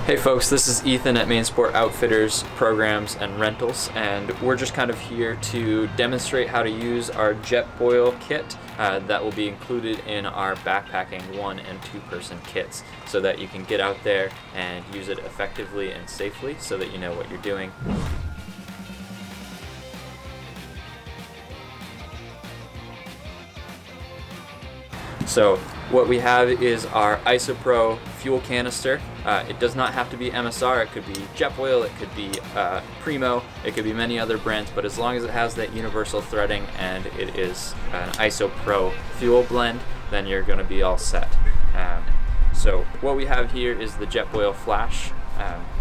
Hey folks, this is Ethan at Maine Sport Outfitters Programs and Rentals, and we're just kind of here to demonstrate how to use our Jetboil kit that will be included in our backpacking 1 and 2 person kits, so that you can get out there and use it effectively and safely so that you know what you're doing. So what we have is our Isopro fuel canister. It does not have to be MSR, it could be Jetboil, it could be Primo, it could be many other brands, but as long as it has that universal threading and it is an Isopro fuel blend, then you're going to be all set. So what we have here is the Jetboil flash,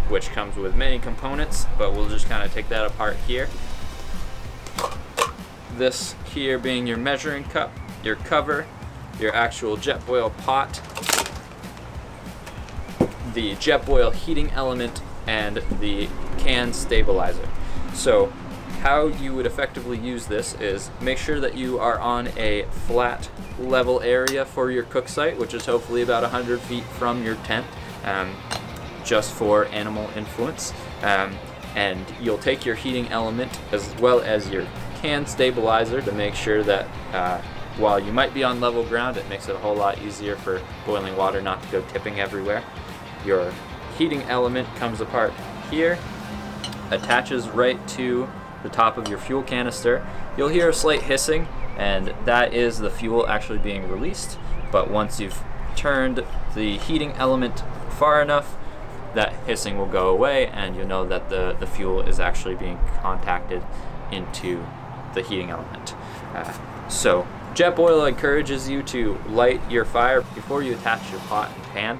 which comes with many components, but we'll just kind of take that apart here. This here being your measuring cup, your cover, your actual Jetboil pot, the Jetboil heating element, and the can stabilizer. So how you would effectively use this is make sure that you are on a flat level area for your cook site, which is hopefully about 100 feet from your tent, just for animal influence. And you'll take your heating element as well as your can stabilizer to make sure that while you might be on level ground, it makes it a whole lot easier for boiling water not to go tipping everywhere. Your heating element comes apart here, attaches right to the top of your fuel canister. You'll hear a slight hissing, and that is the fuel actually being released. But once you've turned the heating element far enough, that hissing will go away, and you'll know that the fuel is actually being contacted into the heating element. So Jetboil encourages you to light your fire before you attach your pot and pan.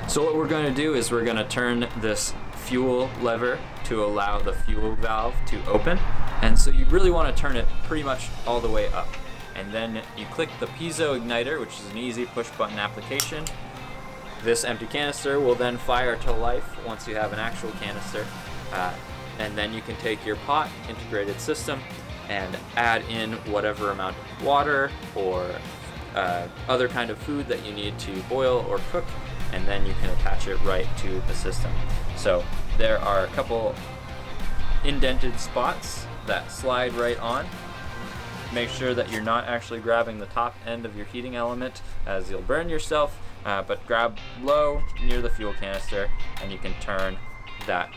So what we're going to do is we're going to turn this fuel lever to allow the fuel valve to open. And so you really want to turn it pretty much all the way up. And then you click the piezo igniter, which is an easy push button application. This empty canister will then fire to life once you have an actual canister. And then you can take your pot integrated system and add in whatever amount of water or other kind of food that you need to boil or cook, and then you can attach it right to the system. So there are a couple indented spots that slide right on. Make sure that you're not actually grabbing the top end of your heating element, as you'll burn yourself, but grab low near the fuel canister and you can turn that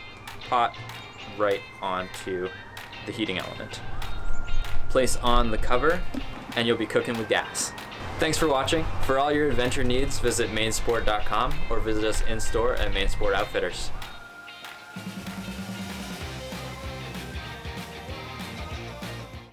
pot right onto the heating element. Place on the cover and you'll be cooking with gas. Thanks for watching. For all your adventure needs, visit mainsport.com or visit us in store at Maine Sport Outfitters.